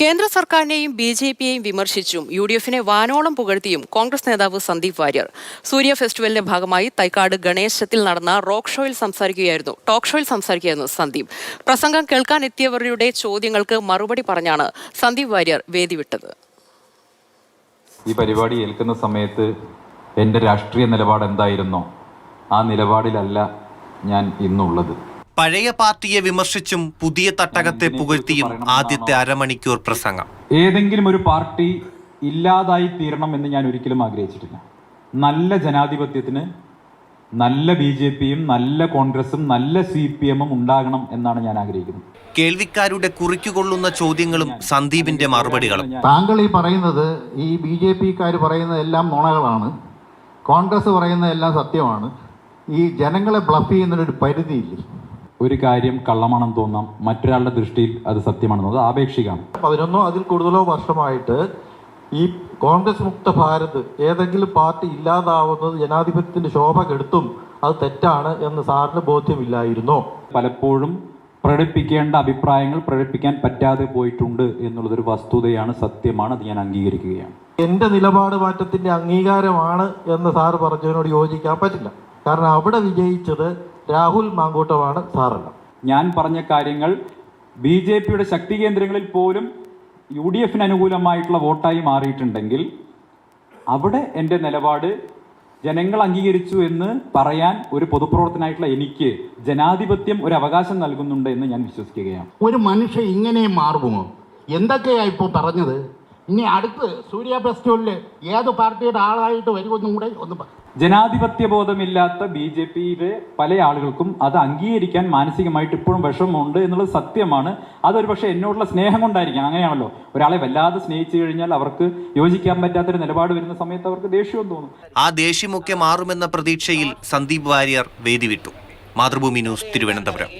കേന്ദ്ര സർക്കാരിനെയും ബി.ജെ.പിയെയും വിമർശിച്ചും യു.ഡി.എഫിനെ വാനോളം പുകഴ്ത്തിയും കോൺഗ്രസ് നേതാവ് സന്ദീപ് വാര്യർ സൂര്യ ഫെസ്റ്റിവലിന്റെ ഭാഗമായി തൈക്കാട് ഗണേശത്തിൽ നടന്ന ടോക്ക് ഷോയിൽ സംസാരിക്കുകയായിരുന്നു സന്ദീപ്. പ്രസംഗം കേൾക്കാനെത്തിയവരുടെ ചോദ്യങ്ങൾക്ക് മറുപടി പറഞ്ഞാണ് സന്ദീപ് വാര്യർ വേദി വിട്ടത്. ഈ പരിപാടി ഏൽക്കുന്ന സമയത്ത് എൻ്റെ രാഷ്ട്രീയ നിലപാട് എന്തായിരുന്നോ ആ നിലപാടിലല്ല ഞാൻ ഇന്നുള്ളത്. പഴയ പാർട്ടിയെ വിമർശിച്ചും പുതിയ തട്ടകത്തെ പുകഴ്ത്തിയും ആദ്യത്തെ അരമണിക്കൂർ പ്രസംഗം. ഏതെങ്കിലും ഒരു പാർട്ടി ഇല്ലാതായി തീരണം എന്ന് ഞാൻ ഒരിക്കലും ആഗ്രഹിച്ചിട്ടില്ല. നല്ല ജനാധിപത്യത്തിന് നല്ല ബി.ജെ.പിയും നല്ല കോൺഗ്രസും നല്ല CPM-ഉം ഉണ്ടാകണം എന്നാണ് ഞാൻ ആഗ്രഹിക്കുന്നത്. കേൾവിക്കാരുടെ കുറിക്കുകൊള്ളുന്ന ചോദ്യങ്ങളും സന്ദീപിന്റെ മറുപടികളും. താങ്കൾ ഈ പറയുന്നത് ഈ ബി.ജെ.പിക്കാർ പറയുന്നതെല്ലാം നുണകളാണ്, കോൺഗ്രസ് പറയുന്നതെല്ലാം സത്യമാണ്. ഈ ജനങ്ങളെ ബ്ലഫ് ചെയ്യുന്നതിനൊരു പരിധിയില്ലേ? ഒരു കാര്യം കള്ളമാണെന്ന് തോന്നാം, മറ്റൊരാളുടെ ദൃഷ്ടിയിൽ അത് സത്യമാണെന്നത് ആപേക്ഷികമാണ്. 11 അതിൽ കൂടുതലോ വർഷമായിട്ട് ഈ കോൺഗ്രസ് മുക്ത ഭാരത് ഏതെങ്കിലും പാർട്ടി ഇല്ലാതാവുന്നത് ജനാധിപത്യത്തിന്റെ ശോഭ കെടുത്തും, അത് തെറ്റാണ് എന്ന് സാറിന് ബോധ്യമില്ലായിരുന്നോ? പലപ്പോഴും പ്രകടിപ്പിക്കേണ്ട അഭിപ്രായങ്ങൾ പ്രകടിപ്പിക്കാൻ പറ്റാതെ പോയിട്ടുണ്ട് എന്നുള്ളതൊരു വസ്തുതയാണ്, സത്യമാണ്, അത് ഞാൻ അംഗീകരിക്കുകയാണ്. എൻ്റെ നിലപാട് മാറ്റത്തിന്റെ അംഗീകാരമാണ് എന്ന് സാർ പറഞ്ഞതിനോട് യോജിക്കാൻ പറ്റില്ല. കാരണം അവിടെ വിജയിച്ചത് രാഹുൽ മാങ്കൂട്ടമാണ്, സാറല്ല. ഞാൻ പറഞ്ഞ കാര്യങ്ങൾ ബി.ജെ.പിയുടെ ശക്തി കേന്ദ്രങ്ങളിൽ പോലും യു.ഡി.എഫിന് അനുകൂലമായിട്ടുള്ള വോട്ടായി മാറിയിട്ടുണ്ടെങ്കിൽ അവിടെ എൻ്റെ നിലപാട് ജനങ്ങൾ അംഗീകരിച്ചു എന്ന് പറയാൻ ഒരു പൊതുപ്രവർത്തനായിട്ടുള്ള എനിക്ക് ജനാധിപത്യം ഒരു അവകാശം നൽകുന്നുണ്ട് എന്ന് ഞാൻ വിശ്വസിക്കുകയാണ്. ഒരു മനുഷ്യൻ ഇങ്ങനെ മാറുമോ? എന്തൊക്കെയാ ഇപ്പോൾ പറഞ്ഞത്? ഇനി അടുത്ത് സൂര്യ ഫെസ്റ്റിവലിൽ ഏത് പാർട്ടിയുടെ ആളായിട്ട് വരുമെന്നും കൂടെ ഒന്ന് ജനാധിപത്യ ബോധമില്ലാത്ത ബി.ജെ.പിയിലെ പല ആളുകൾക്കും അത് അംഗീകരിക്കാൻ മാനസികമായിട്ട് ഇപ്പോഴും വിഷമമുണ്ട് എന്നുള്ളത് സത്യമാണ്. അതൊരു പക്ഷേ എന്നോടുള്ള സ്നേഹം കൊണ്ടായിരിക്കാം. അങ്ങനെയാണല്ലോ, ഒരാളെ വല്ലാതെ സ്നേഹിച്ചു കഴിഞ്ഞാൽ അവർക്ക് യോജിക്കാൻ പറ്റാത്തൊരു നിലപാട് വരുന്ന സമയത്ത് അവർക്ക് ദേഷ്യവും തോന്നും. ആ ദേഷ്യമൊക്കെ മാറുമെന്ന പ്രതീക്ഷയിൽ സന്ദീപ് വാര്യർ വേദി വിട്ടു. മാതൃഭൂമി ന്യൂസ്, തിരുവനന്തപുരം.